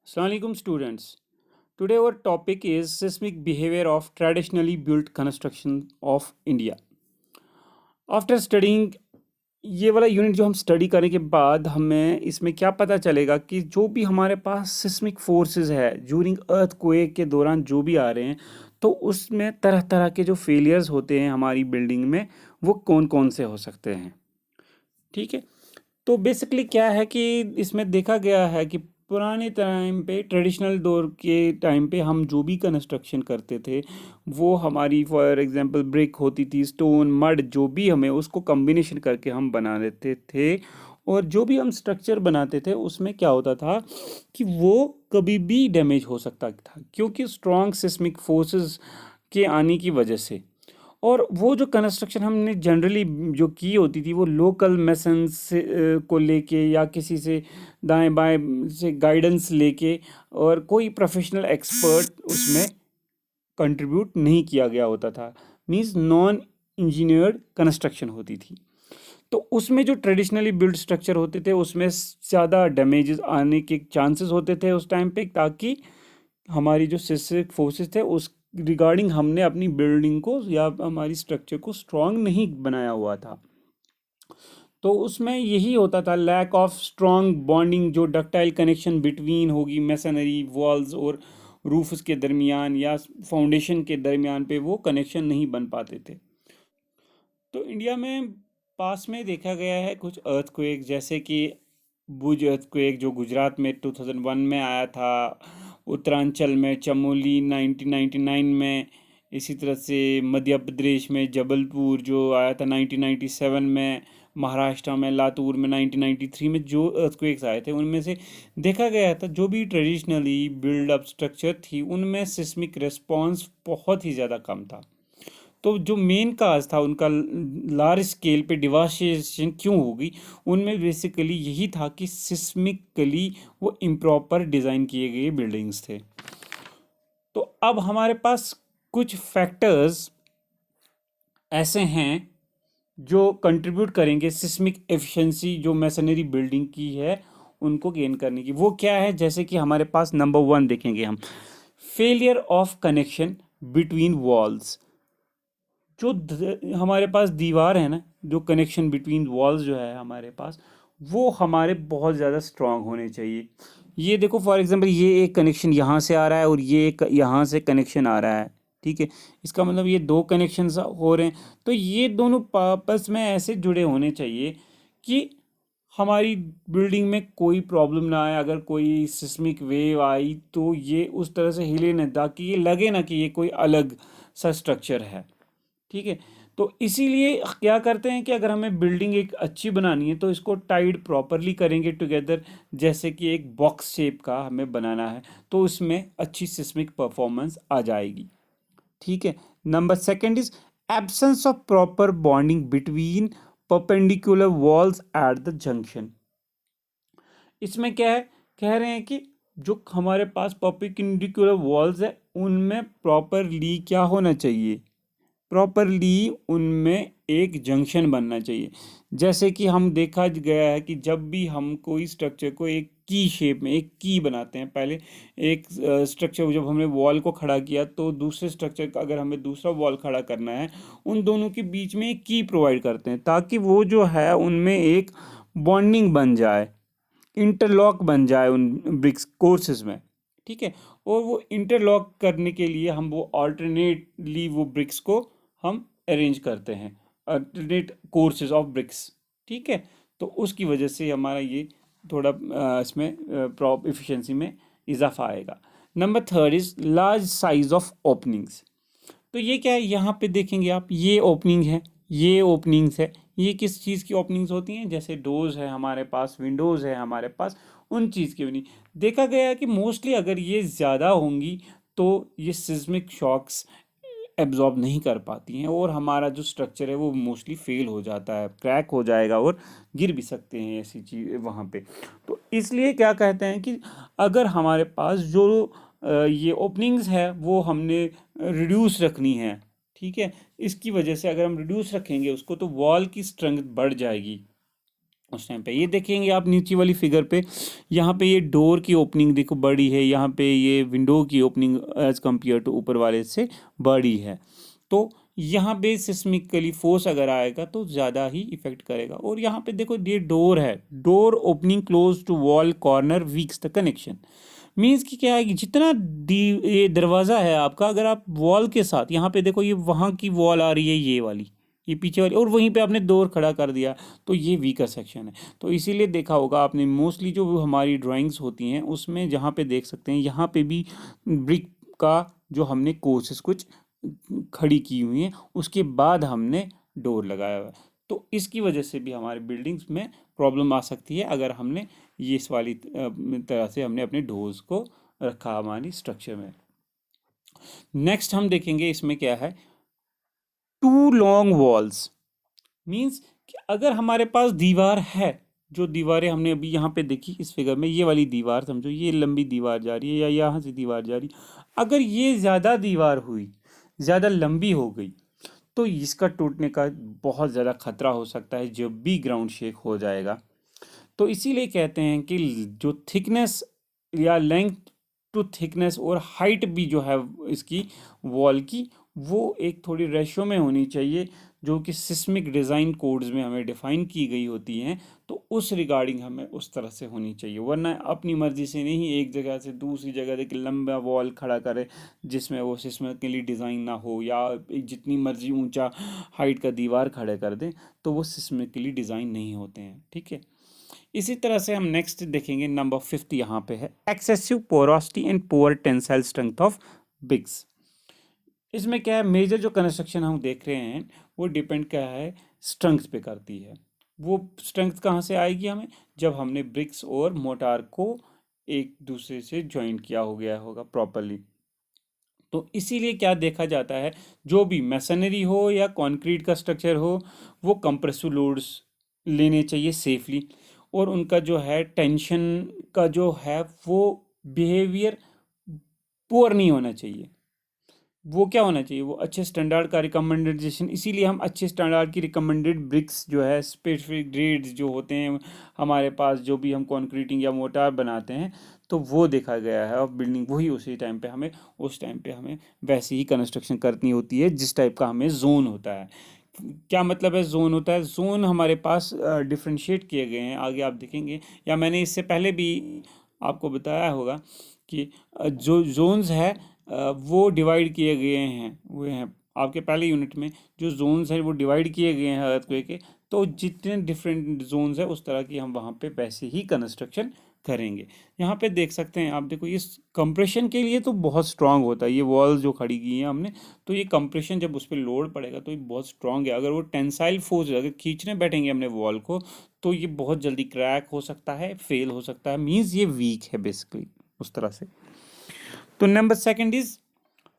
Assalamualaikum students. Today our topic is seismic behavior of traditionally built construction of India. After studying ये वाला unit जो हम study करने के बाद हमें इसमें क्या पता चलेगा कि जो भी हमारे पास सिस्मिक फोर्सेस है ज्यूरिंग अर्थक्वेक के दौरान जो भी आ रहे हैं तो उसमें तरह तरह के जो फेलियर्स होते हैं हमारी बिल्डिंग में वो कौन कौन से हो सकते हैं। ठीक है। तो बेसिकली क्या है कि इसमें देखा गया है कि पुराने टाइम पे ट्रेडिशनल दौर के टाइम पे हम जो भी कंस्ट्रक्शन करते थे वो हमारी फॉर एग्जांपल ब्रिक होती थी, स्टोन, मड, जो भी हमें उसको कॉम्बिनेशन करके हम बना लेते थे। और जो भी हम स्ट्रक्चर बनाते थे उसमें क्या होता था कि वो कभी भी डैमेज हो सकता था क्योंकि स्ट्रॉन्ग सिस्मिक फोर्सेस के आने की वजह से। और वो जो कंस्ट्रक्शन हमने जनरली जो की होती थी वो लोकल मेसन्स से को लेके या किसी से दाएं बाएं से गाइडेंस लेके और कोई प्रोफेशनल एक्सपर्ट उसमें कंट्रीब्यूट नहीं किया गया होता था। मींस नॉन इंजीनियर्ड कंस्ट्रक्शन होती थी। तो उसमें जो ट्रेडिशनली बिल्ड स्ट्रक्चर होते थे उसमें ज़्यादा डैमेजेस आने के चांसेस होते थे उस टाइम पे, ताकि हमारी जो सिस्मिक फोर्सेस थे उस रिगार्डिंग हमने अपनी बिल्डिंग को या हमारी स्ट्रक्चर को स्ट्रांग नहीं बनाया हुआ था। तो उसमें यही होता था लैक ऑफ स्ट्रांग बॉन्डिंग, जो डक्टाइल कनेक्शन बिटवीन होगी मैसनरी वॉल्स और रूफ्स के दरमियान या फाउंडेशन के दरमियान पे वो कनेक्शन नहीं बन पाते थे। तो इंडिया में पास में देखा गया है कुछ अर्थक्वेक, जैसे कि भुज अर्थक्वेक जो गुजरात में 2001 में आया था, उत्तरांचल में चमोली 1999 में, इसी तरह से मध्य प्रदेश में जबलपुर जो आया था 1997 में, महाराष्ट्र में लातूर में 1993 में जो अर्थक्वेक्स आए थे उनमें से देखा गया था जो भी ट्रेडिशनली बिल्ड अप स्ट्रक्चर थी उनमें सिस्मिक रिस्पॉन्स बहुत ही ज़्यादा कम था। तो जो मेन काज था उनका लार्ज स्केल पे डिवास्टेशन क्यों होगी, उनमें बेसिकली यही था कि सिस्मिकली वो इम्प्रॉपर डिज़ाइन किए गए बिल्डिंग्स थे। तो अब हमारे पास कुछ फैक्टर्स ऐसे हैं जो कंट्रीब्यूट करेंगे सिस्मिक एफिशिएंसी जो मैसनरी बिल्डिंग की है उनको गेन करने की। वो क्या है, जैसे कि हमारे पास नंबर 1 देखेंगे हम, failure of connection between walls. जो हमारे पास दीवार है ना, जो कनेक्शन बिटवीन वॉल्स जो है हमारे पास, वो हमारे बहुत ज़्यादा स्ट्रांग होने चाहिए। ये देखो फॉर एग्जांपल ये एक कनेक्शन यहाँ से आ रहा है और ये एक यहाँ से कनेक्शन आ रहा है। ठीक है, इसका मतलब ये दो कनेक्शन हो रहे हैं। तो ये दोनों आपस में ऐसे जुड़े होने चाहिए कि हमारी बिल्डिंग में कोई प्रॉब्लम ना आए। अगर कोई सिस्मिक वेव आई तो ये उस तरह से हिले ना, ताकि ये लगे ना कि ये कोई अलग सा स्ट्रक्चर है। ठीक है। तो इसीलिए क्या करते हैं कि अगर हमें बिल्डिंग एक अच्छी बनानी है तो इसको टाइड प्रॉपरली करेंगे टुगेदर, जैसे कि एक बॉक्स शेप का हमें बनाना है तो उसमें अच्छी सिस्मिक परफॉर्मेंस आ जाएगी। ठीक है। Number second is absence of proper bonding between perpendicular walls at the junction. इसमें क्या है, कह रहे हैं कि जो हमारे पास परपेंडिकुलर वॉल्स है उनमें प्रॉपरली क्या होना चाहिए, प्रॉपरली उनमें एक जंक्शन बनना चाहिए। जैसे कि हम देखा गया है कि जब भी हम कोई स्ट्रक्चर को एक की शेप में एक की बनाते हैं, पहले एक स्ट्रक्चर जब हमने वॉल को खड़ा किया तो दूसरे स्ट्रक्चर का अगर हमें दूसरा वॉल खड़ा करना है उन दोनों के बीच में एक की प्रोवाइड करते हैं ताकि वो जो है उनमें एक बॉन्डिंग बन जाए, इंटरलॉक बन जाए उन ब्रिक्स कोर्सेज में। ठीक है। और वो इंटरलॉक करने के लिए हम वो ऑल्टरनेटली वो ब्रिक्स को हम अरेंज करते हैं, अल्टरनेट कोर्सेज ऑफ ब्रिक्स। ठीक है। तो उसकी वजह से हमारा ये थोड़ा इसमें प्रॉप एफिशिएंसी में इजाफा आएगा। Number third is large size of openings. तो ये क्या है, यहाँ पे देखेंगे आप, ये ओपनिंग है, ये ओपनिंग्स है। ये किस चीज़ की ओपनिंग्स होती हैं, जैसे डोर्स है हमारे पास, विंडोज़ है हमारे पास, उन चीज़ की ओपनिंग। देखा गया है कि मोस्टली अगर ये ज़्यादा होंगी तो ये सिस्मिक शॉक्स एब्जॉर्ब नहीं कर पाती हैं और हमारा जो स्ट्रक्चर है वो मोस्टली फेल हो जाता है, क्रैक हो जाएगा और गिर भी सकते हैं ऐसी चीज़ वहाँ पे। तो इसलिए क्या कहते हैं कि अगर हमारे पास जो ये ओपनिंग्स है वो हमने रिड्यूस रखनी है। ठीक है। इसकी वजह से अगर हम रिड्यूस रखेंगे उसको तो वॉल की स्ट्रेंथ बढ़ जाएगी। उस टाइम पे ये देखेंगे आप नीचे वाली फिगर पे, यहाँ पे ये डोर की ओपनिंग देखो बड़ी है, यहाँ पे ये विंडो की ओपनिंग एज कंपेयर टू ऊपर वाले से बड़ी है। तो यहाँ पे सिस्मिकली फोर्स अगर आएगा तो ज़्यादा ही इफेक्ट करेगा। और यहाँ पे देखो ये डोर है, door opening close to wall corner weeks the connection. Means कि क्या है कि जितना दी ये दरवाज़ा है आपका, अगर आप वॉल के साथ यहाँ पे देखो, ये वहाँ की वॉल आ रही है ये वाली, ये पीछे वाली, और वहीं पे आपने डोर खड़ा कर दिया, तो ये वीकर सेक्शन है। तो इसीलिए देखा होगा आपने मोस्टली जो हमारी ड्राइंग्स होती हैं उसमें, जहाँ पे देख सकते हैं यहाँ पे भी ब्रिक का जो हमने कोर्सेस कुछ खड़ी की हुई हैं, उसके बाद हमने डोर लगाया हुआ है। तो इसकी वजह से भी हमारे बिल्डिंग्स में प्रॉब्लम आ सकती है अगर हमने ये इस वाली तरह से हमने अपने डोर्स को रखा हमारी स्ट्रक्चर में। नेक्स्ट हम देखेंगे इसमें क्या है, टू लॉन्ग वॉल्स। मीन्स कि अगर हमारे पास दीवार है, जो दीवारें हमने अभी यहाँ पे देखी इस फिगर में, ये वाली दीवार समझो, ये लंबी दीवार जा रही है या यहाँ से दीवार जा रही है, अगर ये ज़्यादा दीवार हुई, ज़्यादा लंबी हो गई, तो इसका टूटने का बहुत ज़्यादा खतरा हो सकता है जब भी ग्राउंड शेक हो जाएगा। तो इसीलिए कहते हैं कि जो थिकनेस या लेंथ टू थिकनेस और हाइट भी जो है इसकी वॉल की, वो एक थोड़ी रेशो में होनी चाहिए, जो कि सिस्मिक डिज़ाइन कोड्स में हमें डिफ़ाइन की गई होती हैं। तो उस रिगार्डिंग हमें उस तरह से होनी चाहिए, वरना अपनी मर्ज़ी से नहीं एक जगह से दूसरी जगह एक लंबा वॉल खड़ा करे जिसमें वो सिस्मिकली डिज़ाइन ना हो, या जितनी मर्ज़ी ऊंचा हाइट का दीवार खड़े कर दें तो वो सिस्मिकली डिज़ाइन नहीं होते हैं। ठीक है, इसी तरह से हम नेक्स्ट देखेंगे, नंबर 5 यहाँ पे है excessive porosity and poor tensile strength of BRICS. इसमें क्या है, मेजर जो कंस्ट्रक्शन हम देख रहे हैं वो डिपेंड क्या है, स्ट्रेंथ पे करती है। वो स्ट्रेंथ कहाँ से आएगी हमें, जब हमने ब्रिक्स और मोटार को एक दूसरे से ज्वाइन किया हो गया होगा प्रॉपरली। तो इसीलिए क्या देखा जाता है, जो भी मैसनरी हो या कंक्रीट का स्ट्रक्चर हो, वो कंप्रेसिव लोड्स लेने चाहिए सेफली, और उनका जो है टेंशन का जो है वो बिहेवियर पुअर नहीं होना चाहिए। वो क्या होना चाहिए, वो अच्छे स्टैंडर्ड का रिकमेंडेशन। इसीलिए हम अच्छे स्टैंडर्ड की रिकमेंडेड ब्रिक्स जो है, स्पेसिफिक ग्रेड्स जो होते हैं हमारे पास, जो भी हम कंक्रीटिंग या मोटार बनाते हैं, तो वो देखा गया है। और बिल्डिंग वही उसी टाइम पे हमें, उस टाइम पे हमें वैसी ही कंस्ट्रक्शन करनी होती है जिस टाइप का हमें जोन होता है। क्या मतलब है जोन होता है, जोन हमारे पास डिफ्रेंशिएट किए गए हैं, आगे आप देखेंगे, या मैंने इससे पहले भी आपको बताया होगा कि जो जोन्स है वो डिवाइड किए गए हैं, हुए हैं आपके पहले यूनिट में। जो जोन्स हैं वो डिवाइड किए गए हैं अर्थक्वेक के, तो जितने डिफरेंट जोन्स है उस तरह की हम वहाँ पे वैसे ही कंस्ट्रक्शन करेंगे। यहाँ पे देख सकते हैं आप, देखो ये कंप्रेशन के लिए तो बहुत स्ट्रांग होता है, ये वॉल जो खड़ी की है हमने, तो ये कंप्रेशन जब उस पर लोड पड़ेगा तो ये बहुत स्ट्रांग है। अगर वो टेंसाइल फोर्स अगर खींचने बैठेंगे हमने वॉल को, तो ये बहुत जल्दी क्रैक हो सकता है, फेल हो सकता है, मीन्स ये वीक है बेसिकली उस तरह से। तो number second is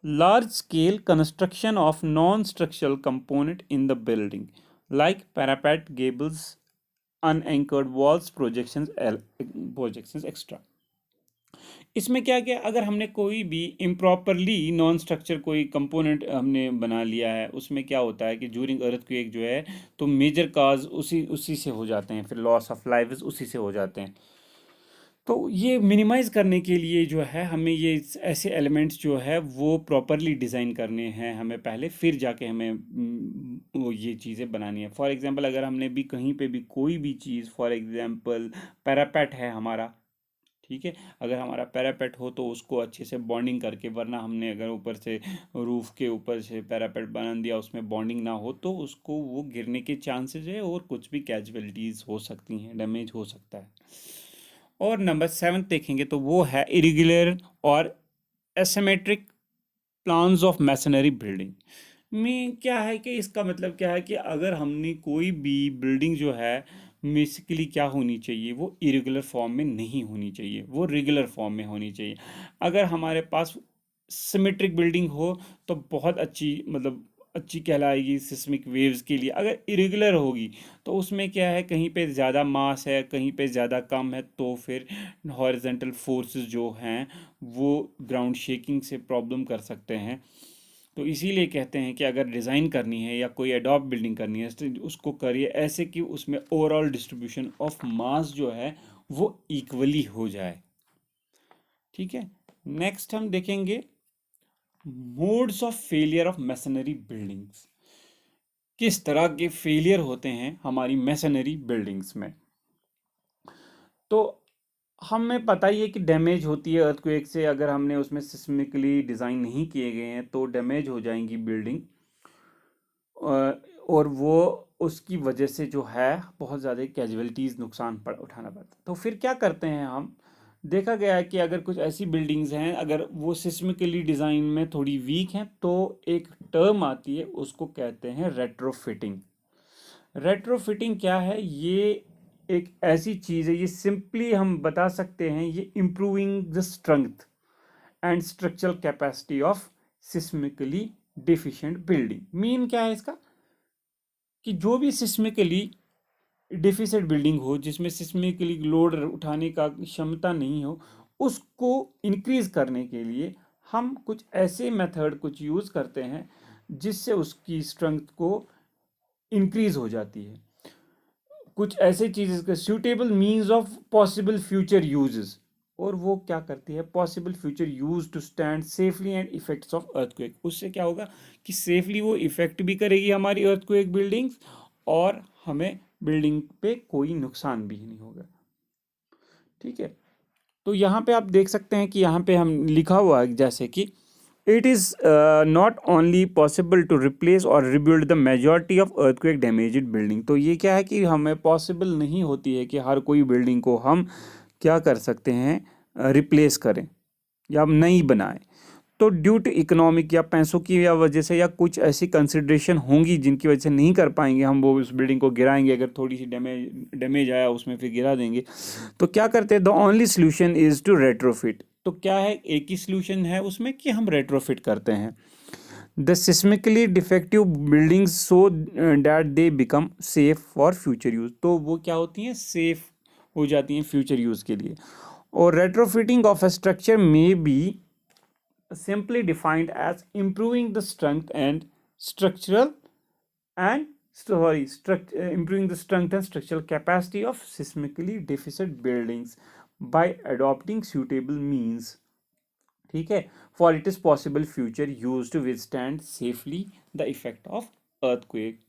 large scale construction of non-structural component in the building like parapet, gables, unanchored walls, projections extra। इसमें क्या क्या, अगर हमने कोई भी इम्प्रॉपरली नॉन स्ट्रक्चर कोई कंपोनेंट हमने बना लिया है, उसमें क्या होता है कि ड्यूरिंग अर्थक्वेक जो है, तो मेजर काज उसी उसी से हो जाते हैं, फिर लॉस ऑफ लाइफ उसी से हो जाते हैं। तो ये मिनिमाइज़ करने के लिए जो है हमें ये ऐसे एलिमेंट्स जो है वो प्रॉपरली डिज़ाइन करने हैं हमें पहले, फिर जाके हमें वो ये चीज़ें बनानी है। फॉर एग्जांपल अगर हमने भी कहीं पे भी कोई भी चीज़, फॉर एग्जांपल पैरापेट है हमारा, ठीक है, अगर हमारा पैरापेट हो तो उसको अच्छे से बॉन्डिंग करके, वरना हमने अगर ऊपर से रूफ के ऊपर से पैरापेट बना दिया, उसमें बॉन्डिंग ना हो तो उसको वो गिरने के चांसेस है और कुछ भी कैजुअलिटीज़ हो सकती हैं, डैमेज हो सकता है। और नंबर 7 देखेंगे तो वो है इरेगुलर और asymmetric plans of masonry building. में क्या है कि इसका मतलब क्या है कि अगर हमने कोई भी बिल्डिंग जो है, बेसिकली क्या होनी चाहिए, वो इरेगुलर फॉर्म में नहीं होनी चाहिए, वो रेगुलर फॉर्म में होनी चाहिए। अगर हमारे पास सिमेट्रिक बिल्डिंग हो तो बहुत अच्छी, मतलब अच्छी कहलाएगी सिस्मिक वेव्स के लिए। अगर इरेगुलर होगी तो उसमें क्या है, कहीं पे ज़्यादा मास है, कहीं पे ज़्यादा कम है, तो फिर हॉरिजॉन्टल फोर्सेस जो हैं वो ग्राउंड शेकिंग से प्रॉब्लम कर सकते हैं। तो इसीलिए कहते हैं कि अगर डिज़ाइन करनी है या कोई एडॉप्ट बिल्डिंग करनी है तो उसको करिए ऐसे कि उसमें ओवरऑल डिस्ट्रीब्यूशन ऑफ मास जो है वो इक्वली हो जाए। ठीक है, नेक्स्ट हम देखेंगे modes of failure of masonry buildings. किस तरह के फेलियर होते हैं हमारी मैसनरी बिल्डिंग्स में। तो हमें पता ही है कि डैमेज होती है अर्थक्वेक से, अगर हमने उसमें सिस्मिकली डिज़ाइन नहीं किए गए हैं तो डैमेज हो जाएंगी बिल्डिंग, और वो उसकी वजह से जो है बहुत ज़्यादा कैजुअलिटीज़ नुकसान उठाना पड़ता है। तो फिर क्या करते हैं हम, देखा गया है कि अगर कुछ ऐसी बिल्डिंग्स हैं अगर वो सिस्मिकली डिज़ाइन में थोड़ी वीक हैं तो एक टर्म आती है उसको कहते हैं रेट्रोफिटिंग। रेट्रोफिटिंग क्या है, ये एक ऐसी चीज़ है, ये सिंपली हम बता सकते हैं ये improving the strength and structural capacity of seismically deficient building. Mean क्या है इसका, कि जो भी सिस्मिकली डिफिसिट बिल्डिंग हो जिसमें सिस्मिकली लोड उठाने का क्षमता नहीं हो, उसको इंक्रीज करने के लिए हम कुछ ऐसे मेथड कुछ यूज़ करते हैं जिससे उसकी स्ट्रेंथ को इंक्रीज हो जाती है। कुछ ऐसे चीज़ें का suitable means of possible future uses, और वो क्या करती है, possible future use to stand safely and effects of earthquake. उससे क्या होगा कि सेफली वो इफेक्ट भी करेगी हमारी अर्थक्वेक बिल्डिंग्स और हमें बिल्डिंग पे कोई नुकसान भी नहीं होगा। ठीक है, तो यहाँ पे आप देख सकते हैं कि यहाँ पे हम लिखा हुआ है जैसे कि it is not only possible to replace और rebuild the majority of earthquake damaged building. तो ये क्या है कि हमें पॉसिबल नहीं होती है कि हर कोई बिल्डिंग को हम क्या कर सकते हैं, रिप्लेस करें या हम नई बनाएं। तो ड्यू टू इकोनॉमिक या पैसों की या वजह से या कुछ ऐसी कंसिड्रेशन होंगी जिनकी वजह से नहीं कर पाएंगे हम, वो उस बिल्डिंग को गिराएंगे, अगर थोड़ी सी डैमेज आया उसमें फिर गिरा देंगे। तो क्या करते हैं, the only solution is to retrofit. तो क्या है, एक ही सोल्यूशन है उसमें कि हम रेट्रोफिट करते हैं the seismically defective buildings so that they become safe for future use. तो वो क्या होती हैं, सेफ हो जाती हैं फ्यूचर यूज़ के लिए। और रेट्रोफिटिंग ऑफ अ स्ट्रक्चर में B simply defined as improving the strength and structural and improving the strength and structural capacity of seismically deficient buildings by adopting suitable means, ठीक है, for it is possible future use to withstand safely the effect of earthquake।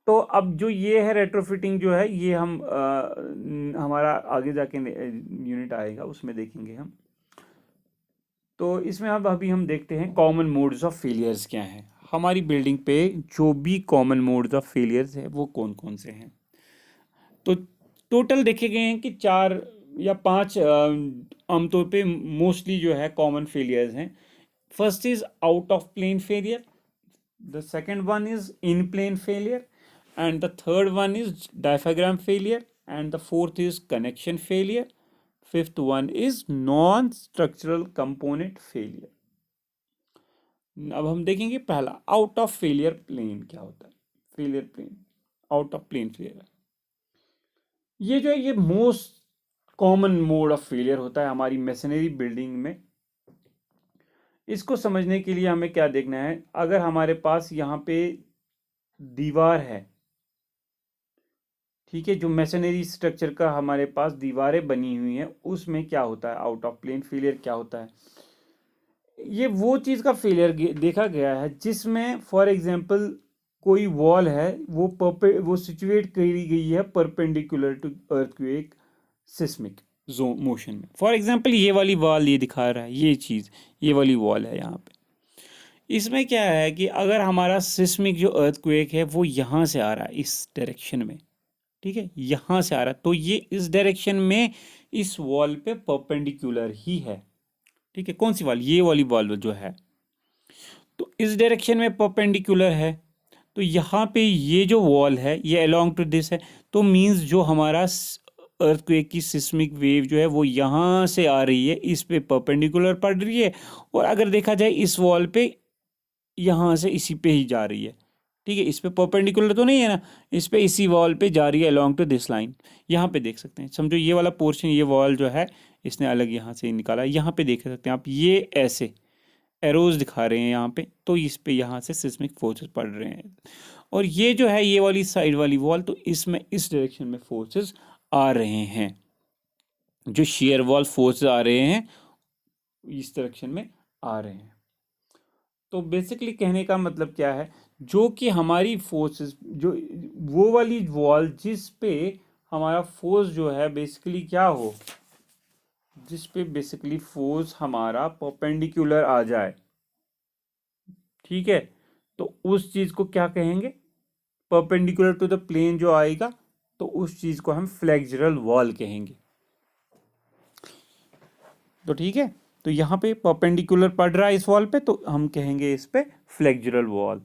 तो अब जो ये है retrofitting जो है ये हम हमारा आगे जाके यूनिट आएगा उसमें देखेंगे हम। तो इसमें अब अभी हम देखते हैं कॉमन मोड्स ऑफ फेलियर्स क्या हैं। हमारी बिल्डिंग पे जो भी कॉमन मोड्स ऑफ फेलियर्स है वो कौन कौन से हैं। तो टोटल देखे गए हैं कि 4 या 5 आमतौर पे मोस्टली जो है कॉमन फेलियर्स हैं। First is out of plane failure, the second one is in plane failure, and the third one is diaphragm failure, and the fourth is connection failure, fifth one is non structural component failure। अब हम देखेंगे पहला out of failure plane क्या होता है। Failure plane, out of plane failure, ये जो है ये most common mode of failure होता है हमारी मैसनरी बिल्डिंग में। इसको समझने के लिए हमें क्या देखना है, अगर हमारे पास यहाँ पे दीवार है, ठीक है, जो मैसनरी स्ट्रक्चर का हमारे पास दीवारें बनी हुई हैं उसमें क्या होता है, आउट ऑफ प्लेन फेलियर क्या होता है। ये वो चीज़ का फेलियर देखा गया है जिसमें फॉर एग्जांपल कोई वॉल है वो सिचुएट करी गई है perpendicular to earthquake seismic zone motion में। फॉर एग्जांपल ये वाली वॉल ये दिखा रहा है, ये चीज़ ये वाली वॉल है यहाँ पे। इसमें क्या है कि अगर हमारा सिस्मिक जो अर्थक्वेक है वो यहाँ से आ रहा है इस डायरेक्शन में, ठीक है, यहाँ से आ रहा है, तो ये इस डायरेक्शन में इस वॉल पे परपेंडिकुलर ही है। ठीक है, कौन सी वॉल, ये वाली वॉल जो है, तो इस डायरेक्शन में परपेंडिकुलर है। तो यहाँ पे ये जो वॉल है ये अलोंग टू दिस है, तो मींस जो हमारा अर्थक्वेक की सिस्मिक वेव जो है वो यहाँ से आ रही है, इस पे परपेंडिकुलर पड़ रही है, और अगर देखा जाए इस वॉल पे यहाँ से इसी पे ही जा रही है। ठीक है, इस पे परपेंडिकुलर तो नहीं है ना, इस पे इसी वॉल पे जा रही है अलोंग टू दिस लाइन। यहाँ पे देख सकते हैं, समझो ये वाला पोर्शन, ये वॉल जो है इसने अलग यहाँ से निकाला, यहाँ पे देख सकते हैं आप, ये ऐसे एरोज दिखा रहे हैं यहाँ पे, तो इस पे यहाँ से सिस्मिक फोर्सेस पड़ रहे हैं। और ये जो है ये वाली साइड वाली वॉल, तो इसमें इस डायरेक्शन में फोर्सेस आ रहे हैं, जो शेयर वॉल फोर्सेस आ रहे हैं इस डायरेक्शन में आ रहे हैं। तो बेसिकली कहने का मतलब क्या है, जो कि हमारी फोर्सेस, जो वो वाली वॉल जिस पे हमारा फोर्स जो है बेसिकली क्या हो, जिस पे बेसिकली फोर्स हमारा परपेंडिकुलर आ जाए, ठीक है, तो उस चीज को क्या कहेंगे, परपेंडिकुलर टू द प्लेन जो आएगा, तो उस चीज को हम फ्लेक्सुरल वॉल कहेंगे। तो ठीक है, तो यहाँ पे परपेंडिकुलर पड़ रहा है इस वॉल पे, तो हम कहेंगे इस पे फ्लेक्सुरल वॉल।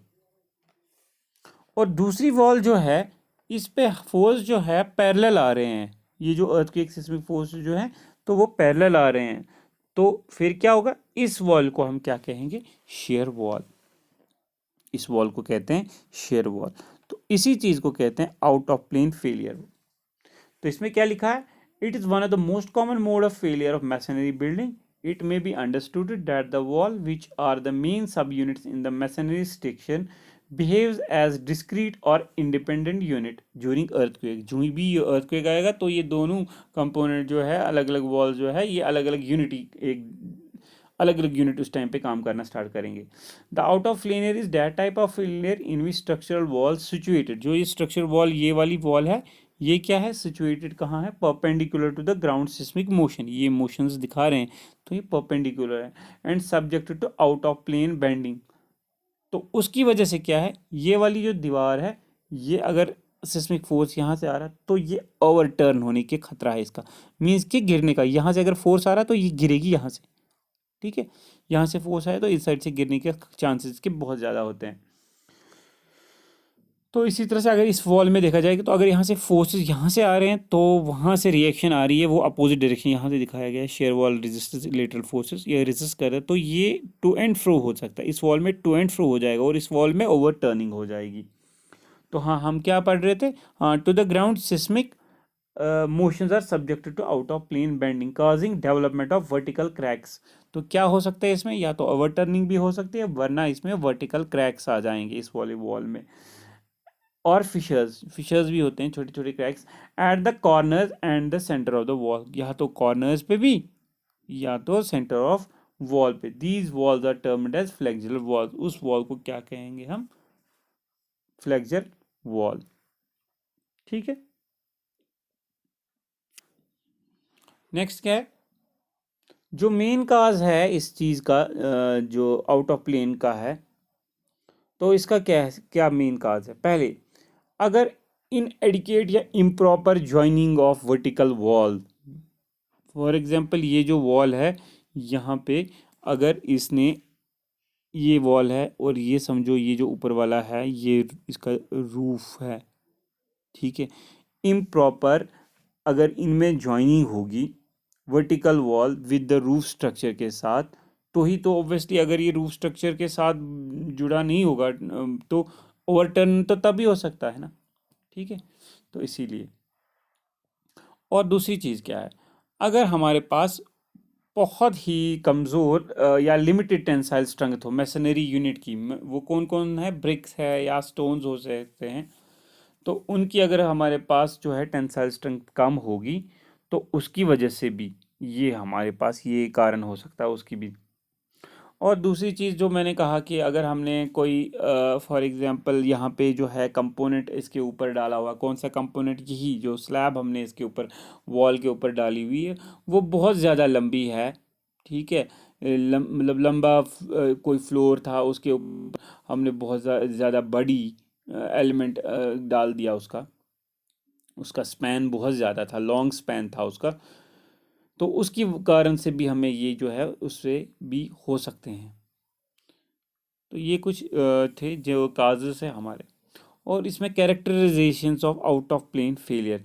और दूसरी वॉल जो है, इस पे फोर्स जो है पैरेलल आ रहे हैं, ये जो अर्थक्वेक सिस्मिक फोर्स जो है तो वो पैरेलल आ रहे हैं, तो फिर क्या होगा, इस वॉल को हम क्या कहेंगे, शेयर वॉल। इस वॉल को कहते हैं शेयर वॉल। तो इसी चीज को कहते हैं आउट ऑफ प्लेन फेलियर। तो इसमें क्या लिखा है, it is one of the most common mode of failure of masonry building. It may be understood that the wall which are the main sub units in the masonry structure behaves as discrete और independent unit during earthquake. जो भी earthquake आएगा तो ये दोनों component जो है, अलग अलग वॉल जो है, ये अलग अलग यूनिटी, एक अलग अलग यूनिट उस टाइम पे काम करना स्टार्ट करेंगे। The out of plane is that type of failure in which structural wall situated. जो ये स्ट्रक्चरल वॉल, ये वाली वॉल है, ये क्या है, सिचुएटेड कहाँ है, perpendicular to the ground seismic motion. ये मोशंस दिखा रहे हैं तो ये परपेंडिकुलर है, and subjected to out of plane bending. तो उसकी वजह से क्या है, ये वाली जो दीवार है, ये अगर सिस्मिक फोर्स यहाँ से आ रहा है तो ये ओवरटर्न होने के खतरा है इसका, मीन्स कि गिरने का। यहाँ से अगर फोर्स आ रहा है तो ये गिरेगी यहाँ से, ठीक है, यहाँ से फोर्स आए तो इस साइड से गिरने के चांसेस के बहुत ज़्यादा होते हैं। तो इसी तरह से अगर इस वॉल में देखा जाए तो अगर यहाँ से फोर्सेस यहाँ से आ रहे हैं तो वहाँ से रिएक्शन आ रही है, वो अपोजिट डायरेक्शन यहाँ से दिखाया गया है, share wall resistance lateral forces, ये रेजिस्ट कर रहे हैं, तो ये टू एंड फ्रो हो सकता है, इस वॉल में टू एंड फ्रो हो जाएगा और इस वॉल में ओवर टर्निंग हो जाएगी। तो हाँ, हम क्या पढ़ रहे थे, हाँ, to the ground seismic motions are subjected to out of plane bending causing development of vertical cracks. तो क्या हो सकता है इसमें, या तो ओवर टर्निंग भी हो सकती है, वरना इसमें वर्टिकल क्रैक्स आ जाएंगे इस वाले वॉल में, और फिशर्स, फिशर्स भी होते हैं, छोटे छोटे cracks at the corners and the centre of the wall, या तो कॉर्नर्स पे भी या तो सेंटर ऑफ वॉल पे। These walls are termed as flexural walls. उस वॉल को क्या कहेंगे हम, फ्लेक्सर वॉल, ठीक है। नेक्स्ट क्या है, जो मेन काज है इस चीज का, जो आउट ऑफ प्लेन का है, तो इसका क्या है, क्या मेन काज है। पहले, अगर इनएडिकेट या improper joining of vertical wall, for example ये जो वॉल है यहाँ पे, अगर इसने, ये वॉल है और ये समझो ये जो ऊपर वाला है ये इसका रूफ है, ठीक है, इम्प्रॉपर अगर इनमें ज्वाइनिंग होगी vertical wall with the roof structure के साथ, तो ही तो ऑब्वियसली, अगर ये रूफ स्ट्रक्चर के साथ जुड़ा नहीं होगा तो ओवरटर्न तो तभी हो सकता है ना, ठीक है। तो इसीलिए, और दूसरी चीज़ क्या है, अगर हमारे पास बहुत ही कमज़ोर या लिमिटेड टेंसाइल स्ट्रेंथ हो मैसनरी यूनिट की, वो कौन कौन है, ब्रिक्स है या स्टोन्स हो सकते हैं, तो उनकी अगर हमारे पास जो है टेंसाइल स्ट्रेंथ कम होगी, तो उसकी वजह से भी ये हमारे पास ये कारण हो सकता है उसकी भी। और दूसरी चीज़ जो मैंने कहा कि अगर हमने कोई फॉर एग्जांपल यहाँ पे जो है कंपोनेंट इसके ऊपर डाला हुआ, कौन सा कंपोनेंट, यही जो स्लैब हमने इसके ऊपर वॉल के ऊपर डाली हुई है, वो बहुत ज़्यादा लंबी है, ठीक है, मतलब लंबा कोई फ्लोर था, उसके ऊपर हमने बहुत ज़्यादा बड़ी एलिमेंट डाल दिया, उसका उसका स्पैन बहुत ज़्यादा था, लॉन्ग स्पैन था उसका, तो उसकी कारण से भी हमें ये जो है उससे भी हो सकते हैं। तो ये कुछ थे जो काजेस है हमारे। और इसमें characterizations of out of plane failure,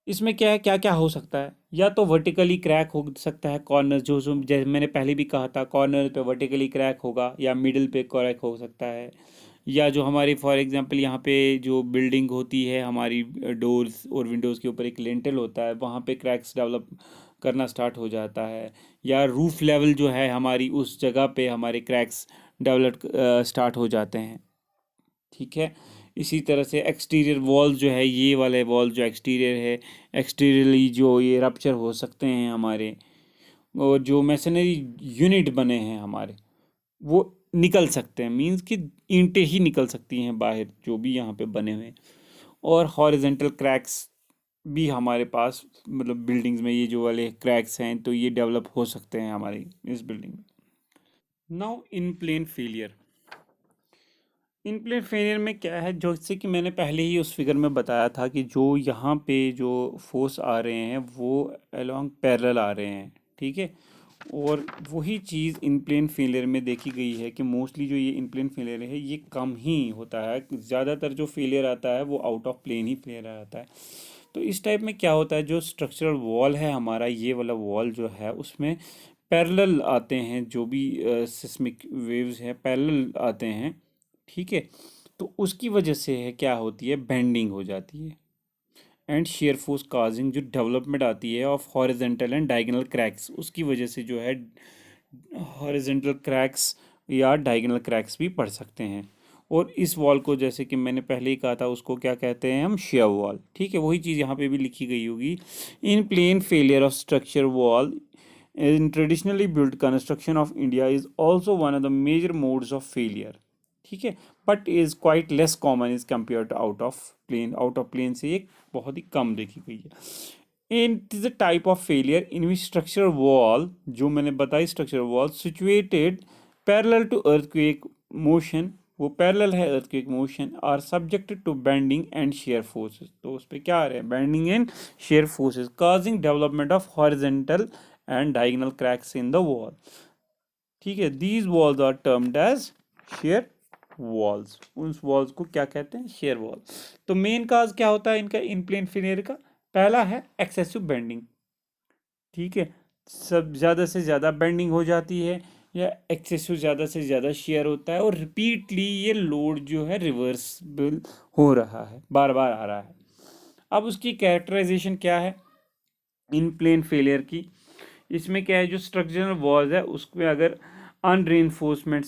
इसमें क्या है, क्या क्या हो सकता है, या तो वर्टिकली क्रैक हो सकता है कॉर्नर, जो जैसे मैंने पहले भी कहा था, कॉर्नर पे वर्टिकली क्रैक होगा या मिडिल पे क्रैक हो सकता है, या जो हमारी फॉर एग्जांपल यहाँ पे जो बिल्डिंग होती है हमारी, डोर्स और विंडोज़ के ऊपर एक लिंटेल होता है, वहाँ पे क्रैक्स डेवलप करना स्टार्ट हो जाता है। या रूफ लेवल जो है हमारी, उस जगह पे हमारे क्रैक्स डेवलप स्टार्ट हो जाते हैं। ठीक है। इसी तरह से एक्सटीरियर वॉल जो है, ये वाले वॉल जो एक्सटीरियर है, एक्सटीरियरली जो ये रप्चर हो सकते हैं हमारे, और जो मैसनरी यूनिट बने हैं हमारे, वो निकल सकते हैं। मींस कि ईंटें ही निकल सकती हैं बाहर, जो भी यहाँ पे बने हुए हैं। और हॉरिजेंटल क्रैक्स भी हमारे पास, मतलब बिल्डिंग्स में ये जो वाले क्रैक्स हैं, तो ये डेवलप हो सकते हैं हमारी इस बिल्डिंग में। Now in plane failure. In plane failure में क्या है, जैसे कि मैंने पहले ही उस फिगर में बताया था कि जो यहाँ पे जो फोर्स आ रहे हैं वो अलोंग पैरेलल आ रहे हैं। ठीक है। और वही चीज़ इन प्लेन फेलियर में देखी गई है कि मोस्टली जो ये इन प्लेन फेलियर है ये कम ही होता है। ज़्यादातर जो फेलियर आता है वो आउट ऑफ प्लेन ही फेलियर आता है। तो इस टाइप में क्या होता है, जो स्ट्रक्चरल वॉल है हमारा, ये वाला वॉल जो है उसमें पैरेलल आते हैं, जो भी सिस्मिक वेव्स हैं पैरेलल आते हैं। ठीक है। तो उसकी वजह से है क्या होती है, बेंडिंग हो जाती है एंड shear फोर्स काजिंग, जो डेवलपमेंट आती है of horizontal and diagonal cracks, उसकी वजह से जो है हॉरिजेंटल क्रैक्स या डायगोनल क्रैक्स भी पड़ सकते हैं। और इस वॉल को, जैसे कि मैंने पहले ही कहा था, उसको क्या कहते हैं हम, shear वॉल। ठीक है। वही चीज़ यहाँ पे भी लिखी गई होगी। In plane failure of structure wall in traditionally built construction of India is also one of the major modes of failure। ठीक है। But is quite less common is compare to out of plane. Out of plane से ये बहुत ही कम देखी गई है। It is a type of failure in which structure wall, जो मैंने बताई structure wall situated parallel to earthquake motion, वो पैरेलल है earthquake motion, are subjected to bending and shear forces. तो उस पर क्या आ रहे हैं, bending and shear forces causing development of horizontal and diagonal cracks in the wall. ठीक है। These walls are termed as shear walls. उस वॉल्स को क्या कहते हैं, शेयर वॉल। तो मेन काज क्या होता है इनका इन प्लेन फेलियर का, पहला है एक्सेसिव बेंडिंग। ठीक है। सब ज़्यादा से ज़्यादा बेंडिंग हो जाती है, या एक्सेसिव ज़्यादा से ज़्यादा शेयर होता है, और रिपीटली ये लोड जो है रिवर्सिबल हो रहा है, बार बार आ रहा है। अब उसकी कैरेक्टराइजेशन क्या है इन प्लेन फेलियर की, इसमें क्या है, जो स्ट्रक्चरल वॉल्स है उसमें अगर अनरीइंफोर्समेंट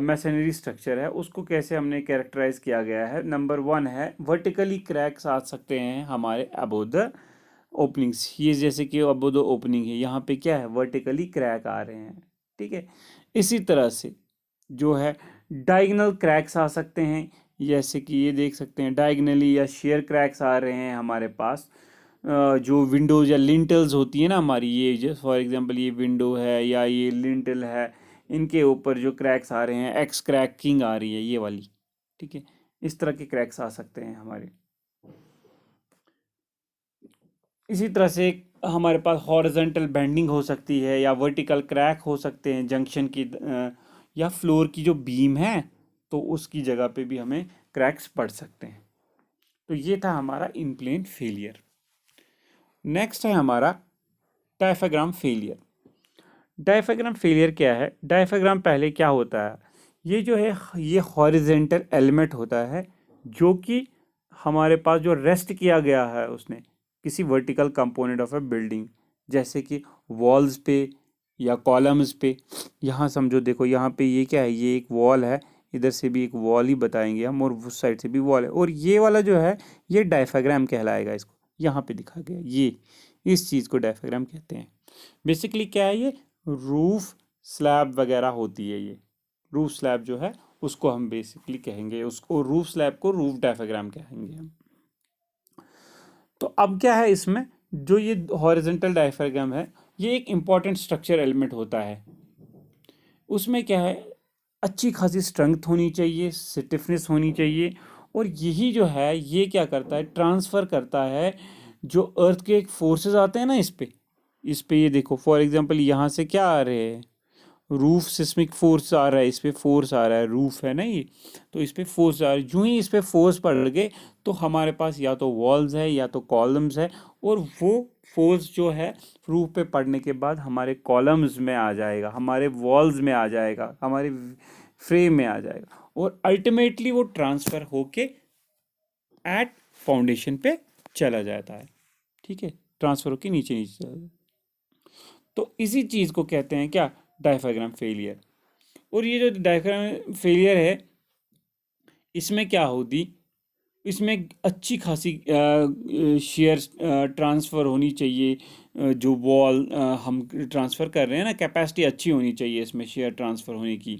मैसनरी स्ट्रक्चर है, उसको कैसे हमने कैरेक्टराइज किया गया है। नंबर वन है, वर्टिकली क्रैक्स आ सकते हैं हमारे अबोव द ओपनिंग्स। ये जैसे कि अबोव द ओपनिंग है, यहाँ पे क्या है, वर्टिकली क्रैक आ रहे हैं। ठीक है। इसी तरह से जो है डायगोनल क्रैक्स आ सकते हैं, जैसे कि ये देख सकते हैं डायगोनली या शेयर क्रैक्स आ रहे हैं हमारे पास। जो विंडोज या लिंटल्स होती है ना हमारी, ये जैसे फॉर एग्जांपल ये विंडो है या ये लिंटल है, इनके ऊपर जो क्रैक्स आ रहे हैं, एक्स क्रैकिंग आ रही है ये वाली। ठीक है। इस तरह के क्रैक्स आ सकते हैं हमारे। इसी तरह से हमारे पास हॉरिजॉन्टल बेंडिंग हो सकती है, या वर्टिकल क्रैक हो सकते हैं जंक्शन की, या फ्लोर की जो बीम है तो उसकी जगह पे भी हमें क्रैक्स पड़ सकते हैं। तो ये था हमारा इन प्लेन फेलियर। नेक्स्ट है हमारा डायफ्राम फेलियर। डायफ्राम फेलियर क्या है, डायफ्राम पहले क्या होता है, ये जो है ये हॉरिजेंटल एलिमेंट होता है, जो कि हमारे पास जो रेस्ट किया गया है उसने किसी vertical component of a building, जैसे कि वॉल्स पे या कॉलम्स पे। यहाँ समझो, देखो यहाँ पे ये क्या है, ये एक वॉल है, इधर से भी एक वॉल ही बताएंगे हम, और उस साइड से भी वॉल है, और ये वाला जो है ये डायफ्राम कहलाएगा। इसको यहाँ पे दिखा गया, ये इस चीज़ को डायफ्राम कहते हैं। बेसिकली क्या है, ये रूफ स्लैब वगैरह होती है। ये रूफ स्लैब जो है उसको हम बेसिकली कहेंगे, उसको रूफ स्लैब को रूफ डायफ्राम कहेंगे हम। तो अब क्या है इसमें, जो ये हॉरिजॉन्टल डायफ्राम है ये एक इम्पॉर्टेंट स्ट्रक्चर एलिमेंट होता है। उसमें क्या है, अच्छी खासी स्ट्रेंथ होनी चाहिए, स्टिफनेस होनी चाहिए, और यही जो है ये क्या करता है, ट्रांसफ़र करता है जो अर्थ के एक फोर्सेस आते हैं ना इस पे ये देखो फॉर एग्जांपल यहाँ से क्या आ रहे हैं, रूफ सिस्मिक फोर्स आ रहा है, इस पे फोर्स आ रहा है, रूफ है ना ये, तो इस पे फोर्स आ रहा है। जो ही इस पे फोर्स पड़ गए तो हमारे पास या तो वॉल्स है या तो कॉलम्स है, और वो फोर्स जो है रूफ पे पड़ने के बाद हमारे कॉलम्स में आ जाएगा, हमारे वॉल्स में आ जाएगा, हमारे फ्रेम में आ जाएगा, और अल्टीमेटली वो ट्रांसफर होके एट फाउंडेशन पे चला जाता है। ठीक है, ट्रांसफर होके नीचे नीचे चला जाता है। तो इसी चीज को कहते हैं क्या, डायफ्राम फेलियर। और ये जो डायफ्राम फेलियर है, इसमें क्या होती, इसमें अच्छी खासी शेयर ट्रांसफ़र होनी चाहिए। जो वॉल हम ट्रांसफ़र कर रहे हैं ना, कैपेसिटी अच्छी होनी चाहिए इसमें शेयर ट्रांसफ़र होने की।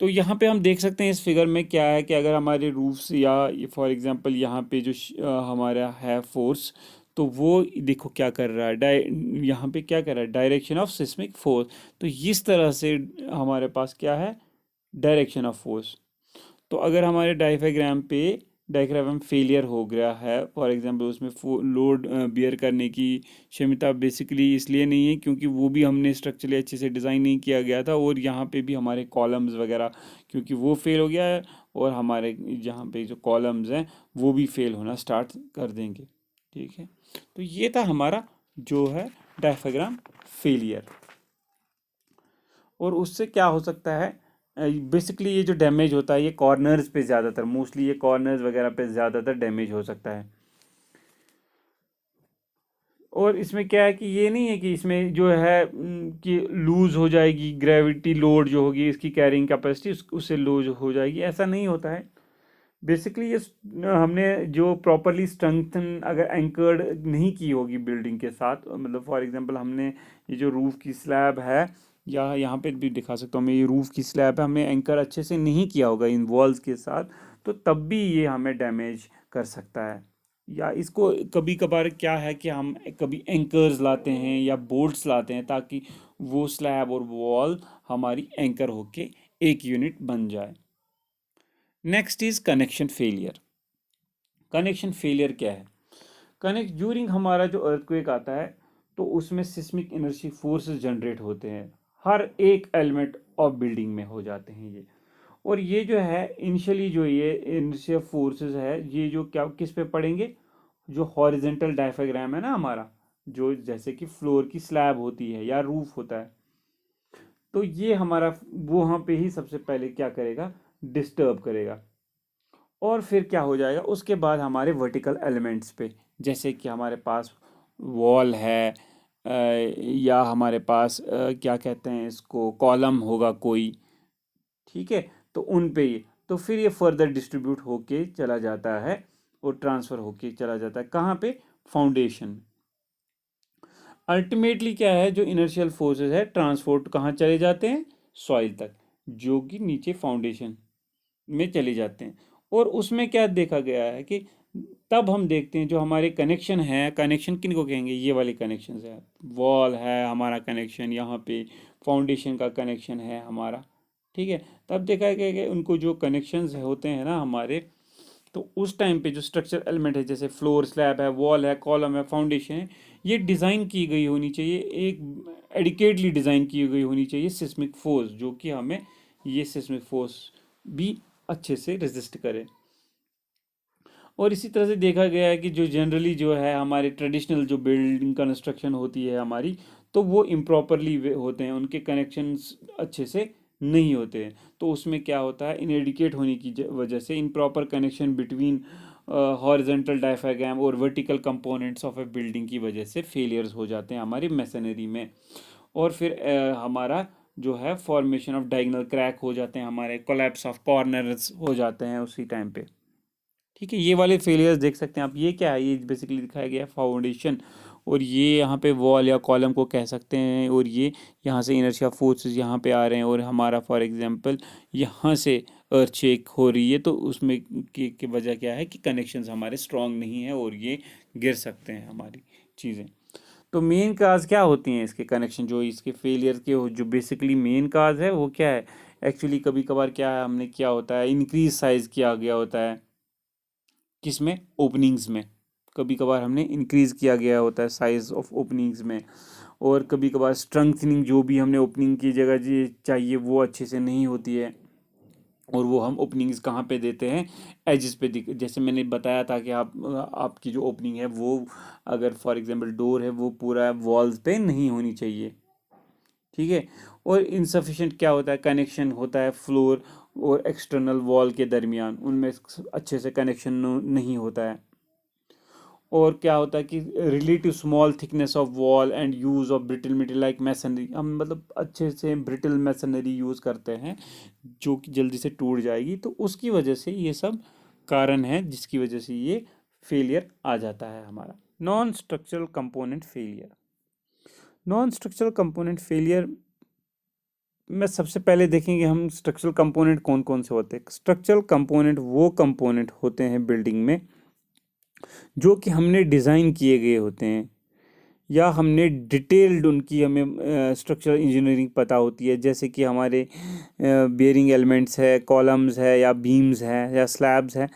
तो यहाँ पे हम देख सकते हैं इस फिगर में क्या है कि अगर हमारे रूफ्स या फॉर एग्जांपल यहाँ पे जो हमारा है फोर्स, तो वो देखो क्या कर रहा है, यहाँ पे क्या कर रहा है, डायरेक्शन ऑफ सिस्मिक फोर्स। तो इस तरह से हमारे पास क्या है, डायरेक्शन ऑफ फोर्स। तो अगर हमारे डायफ्राम फेलियर हो गया है, फॉर एग्जांपल उसमें लोड बियर करने की क्षमता बेसिकली इसलिए नहीं है क्योंकि वो भी हमने स्ट्रक्चरली अच्छे से डिज़ाइन नहीं किया गया था, और यहाँ पे भी हमारे कॉलम्स वगैरह क्योंकि वो फेल हो गया है, और हमारे यहाँ पे जो कॉलम्स हैं वो भी फेल होना स्टार्ट कर देंगे। ठीक है, तो ये था हमारा जो है डायफ्राम फेलियर। और उससे क्या हो सकता है, बेसिकली ये जो डैमेज होता है ये कॉर्नर्स पे ज़्यादातर, मोस्टली ये कॉर्नर्स वगैरह पे ज़्यादातर डैमेज हो सकता है। और इसमें क्या है कि ये नहीं है कि इसमें जो है कि लूज हो जाएगी, ग्रेविटी लोड जो होगी इसकी कैरिंग कैपेसिटी उससे लूज हो जाएगी, ऐसा नहीं होता है। बेसिकली ये हमने जो प्रॉपरली स्ट्रेंथन अगर एंकर्ड नहीं की होगी बिल्डिंग के साथ, मतलब फॉर एग्जांपल हमने ये जो रूफ की स्लैब है, या यहाँ पे भी दिखा सकता हूँ मैं, ये रूफ की स्लैब है, हमने एंकर अच्छे से नहीं किया होगा इन वॉल्स के साथ, तो तब भी ये हमें डैमेज कर सकता है। या इसको कभी कभार क्या है कि हम कभी एंकर्स लाते हैं या बोल्ट्स लाते हैं ताकि वो स्लैब और वॉल हमारी एंकर होके एक यूनिट बन जाए। Next is connection failure. Connection failure क्या है, कनेक्ट ड्यूरिंग हमारा जो अर्थक्वेक आता है, तो उसमें सिस्मिक इनर्जी फोर्सेस जनरेट होते हैं, हर एक एलिमेंट ऑफ बिल्डिंग में हो जाते हैं ये। और ये जो है इनिशियली जो ये इनर्शिया फोर्सेस है, ये जो क्या किस पे पड़ेंगे, जो हॉरिजेंटल डायफ्राम है ना हमारा, जो जैसे कि फ्लोर की स्लैब होती है या रूफ होता है, तो ये हमारा वो वहाँ पे ही सबसे पहले क्या करेगा, डिस्टर्ब करेगा। और फिर क्या हो जाएगा उसके बाद हमारे वर्टिकल एलिमेंट्स पे, जैसे कि हमारे पास वॉल है, या हमारे पास क्या कहते हैं इसको, कॉलम होगा कोई। ठीक है, तो उन पे ये, तो फिर ये फर्दर डिस्ट्रीब्यूट होके चला जाता है और ट्रांसफ़र होके चला जाता है कहाँ पे, फाउंडेशन। अल्टीमेटली क्या है, जो इनर्शियल फोर्सेस है ट्रांसपोर्ट कहाँ चले जाते हैं, सॉइल तक, जो कि नीचे फाउंडेशन में चले जाते हैं। और उसमें क्या देखा गया है कि तब हम देखते हैं जो हमारे कनेक्शन है, कनेक्शन किन को कहेंगे, ये वाले कनेक्शन है, वॉल है हमारा कनेक्शन, यहाँ पे फाउंडेशन का कनेक्शन है हमारा। ठीक है, तब देखा गया कि उनको जो कनेक्शंस होते हैं ना हमारे, तो उस टाइम पे जो स्ट्रक्चर एलिमेंट है जैसे फ्लोर स्लैब है, वॉल है, कॉलम है, फाउंडेशन है, ये डिज़ाइन की गई होनी चाहिए, एक एडिकेटली डिज़ाइन की गई होनी चाहिए सिस्मिक फोर्स, जो कि हमें ये सिस्मिक फोर्स भी अच्छे से रेजिस्ट करे। और इसी तरह से देखा गया है कि जो जनरली जो है हमारे ट्रेडिशनल जो बिल्डिंग कंस्ट्रक्शन होती है हमारी, तो वो इम्प्रॉपरली होते हैं, उनके कनेक्शंस अच्छे से नहीं होते हैं। तो उसमें क्या होता है, इनएडिकेट होने की वजह से, improper connection between horizontal diaphragm और vertical components of a building की वजह से फेलियर्स हो जाते हैं हमारी मैसनरी में। और फिर हमारा जो है फॉर्मेशन ऑफ डायगोनल क्रैक हो जाते हैं, हमारे कोलैप्स ऑफ कॉर्नर्स हो जाते हैं उसी टाइम पे। ठीक है, ये वाले फेलियर्स देख सकते हैं आप, ये क्या है, ये बेसिकली दिखाया गया है फाउंडेशन, और ये यहाँ पे वॉल या कॉलम को कह सकते हैं, और ये यहाँ से इनर्शिया फोर्सेस यहाँ पे आ रहे हैं, और हमारा फॉर एग्जांपल यहाँ से अर्थ शेक हो रही है, तो उसमें की वजह क्या है कि कनेक्शंस हमारे स्ट्रांग नहीं है और ये गिर सकते हैं हमारी चीज़ें। तो मेन काज क्या होती हैं इसके कनेक्शन, जो इसके फेलियर के जो बेसिकली मेन काज है वो क्या है, एक्चुअली कभी कभार क्या है हमने क्या होता है, इंक्रीज साइज किया गया होता है, किसमें, ओपनिंग्स में, कभी कभार हमने इंक्रीज किया गया होता है साइज ऑफ ओपनिंग्स में। और कभी कभार स्ट्रेंथनिंग जो भी हमने ओपनिंग की जगह जी चाहिए वो अच्छे से नहीं होती है, और वो हम ओपनिंग्स कहाँ पे देते हैं, एजेस पे जैसे मैंने बताया था कि आपकी जो ओपनिंग है वो, अगर फॉर एग्जांपल डोर है वो पूरा वॉल्स पे नहीं होनी चाहिए। ठीक है। और इनसफिशिएंट क्या होता है, कनेक्शन होता है फ्लोर और एक्सटर्नल वॉल के दरमियान, उनमें अच्छे से कनेक्शन नहीं होता है। और क्या होता है कि relative small thickness of wall and use of brittle material like masonry, हम मतलब अच्छे से ब्रिटल मैसनरी यूज़ करते हैं जो कि जल्दी से टूट जाएगी, तो उसकी वजह से ये सब कारण है जिसकी वजह से ये फेलियर आ जाता है हमारा। Non structural component failure. Non structural component failure में सबसे पहले देखेंगे हम स्ट्रक्चरल कंपोनेंट कौन कौन से होते हैं। स्ट्रक्चरल कंपोनेंट वो कंपोनेंट होते हैं बिल्डिंग में जो कि हमने डिज़ाइन किए गए होते हैं या हमने डिटेल्ड उनकी हमें स्ट्रक्चरल इंजीनियरिंग पता होती है, जैसे कि हमारे बेयरिंग एलिमेंट्स है, कॉलम्स है या बीम्स है या स्लैब्स है,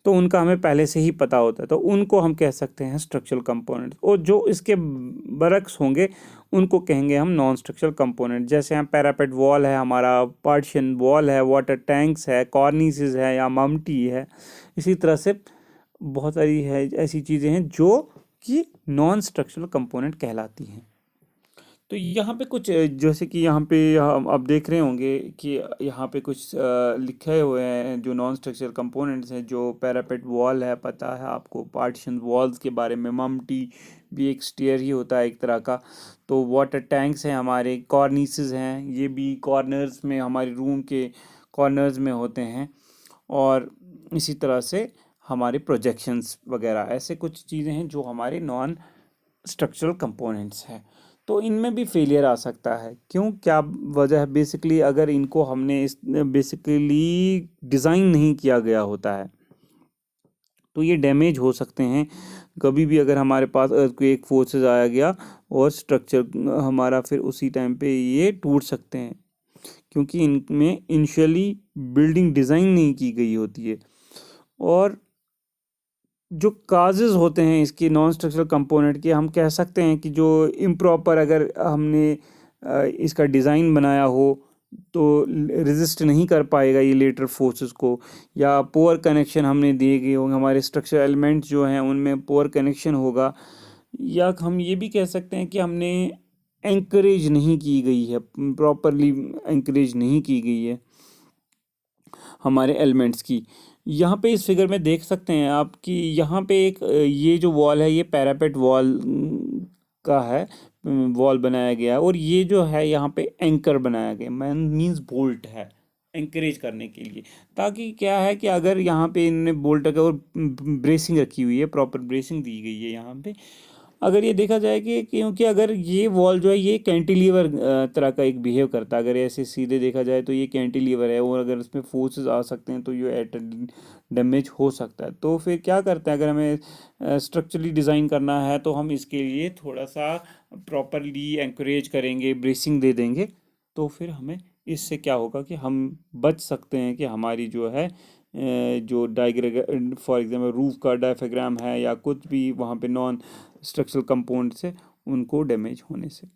तो उनका हमें पहले से ही पता होता है, तो उनको हम कह सकते हैं स्ट्रक्चरल कंपोनेंट्स। और जो इसके बरक्स होंगे उनको कहेंगे हम नॉन स्ट्रक्चरल कंपोनेंट। जैसे हम पैरापेट वॉल है, हमारा पार्टीशन वॉल है, वाटर टैंक्स है, कॉर्निसेस है या ममटी है, इसी तरह से बहुत सारी है ऐसी चीज़ें हैं जो कि नॉन स्ट्रक्चरल कंपोनेंट कहलाती हैं। तो यहाँ पे कुछ जैसे कि यहाँ पे हम आप देख रहे होंगे कि यहाँ पे कुछ लिखे हुए हैं जो नॉन स्ट्रक्चरल कंपोनेंट्स हैं। जो पैरापेट वॉल है, पता है आपको, पार्टीशन वॉल्स के बारे में, ममटी भी एक स्टेयर ही होता है एक तरह का। तो वाटर टैंक्स हैं हमारे, कॉर्निसेस हैं, ये भी कॉर्नर्स में हमारे रूम के कॉर्नर्स में होते हैं। और इसी तरह से हमारे प्रोजेक्शंस वगैरह, ऐसे कुछ चीज़ें हैं जो हमारे नॉन स्ट्रक्चरल कंपोनेंट्स हैं। तो इनमें भी फेलियर आ सकता है। क्यों, क्या वजह है? बेसिकली अगर इनको हमने इस बेसिकली डिज़ाइन नहीं किया गया होता है तो ये डैमेज हो सकते हैं कभी भी। अगर हमारे पास अर्थक्वेक फोर्सेस आया गया और स्ट्रक्चर हमारा, फिर उसी टाइम पे ये टूट सकते हैं क्योंकि इनमें इनिशियली बिल्डिंग डिज़ाइन नहीं की गई होती है। और जो काजेज़ होते हैं इसके नॉन स्ट्रक्चरल कंपोनेंट के, हम कह सकते हैं कि जो इम्प्रॉपर अगर हमने इसका डिज़ाइन बनाया हो तो रेजिस्ट नहीं कर पाएगा ये लेटर फोर्सेस को, या पोअर कनेक्शन हमने दिए गए होंगे, हमारे स्ट्रक्चर एलिमेंट्स जो हैं उनमें पोअर कनेक्शन होगा, या हम ये भी कह सकते हैं कि हमने एंकरेज नहीं की गई है, प्रॉपरली एंकरेज नहीं की गई है हमारे एलिमेंट्स की। यहाँ पे इस फिगर में देख सकते हैं आप कि यहाँ पे एक ये जो वॉल है ये पैरापेट वॉल का है, वॉल बनाया गया है। और ये जो है यहाँ पे एंकर बनाया गया, मीन्स बोल्ट है एंकरेज करने के लिए, ताकि क्या है कि अगर यहाँ पे इन्होंने बोल्ट का और ब्रेसिंग रखी हुई है, प्रॉपर ब्रेसिंग दी गई है यहाँ पे। अगर ये देखा जाए कि क्योंकि अगर ये वॉल जो है ये कैंटिलीवर तरह का एक बिहेव करता है, अगर ऐसे सीधे देखा जाए तो ये कैंटिलीवर है, और अगर इसमें फोर्सेस आ सकते हैं तो ये एट डैमेज हो सकता है। तो फिर क्या करते हैं, अगर हमें स्ट्रक्चरली डिज़ाइन करना है तो हम इसके लिए थोड़ा सा प्रॉपरली एंकरेज करेंगे, ब्रेसिंग दे देंगे, तो फिर हमें इससे क्या होगा कि हम बच सकते हैं कि हमारी जो है जो डायग्राम, फॉर एग्जांपल रूफ का डायफ्राम है या कुछ भी वहाँ पे नॉन स्ट्रक्चरल कंपाउंड से उनको डैमेज होने से।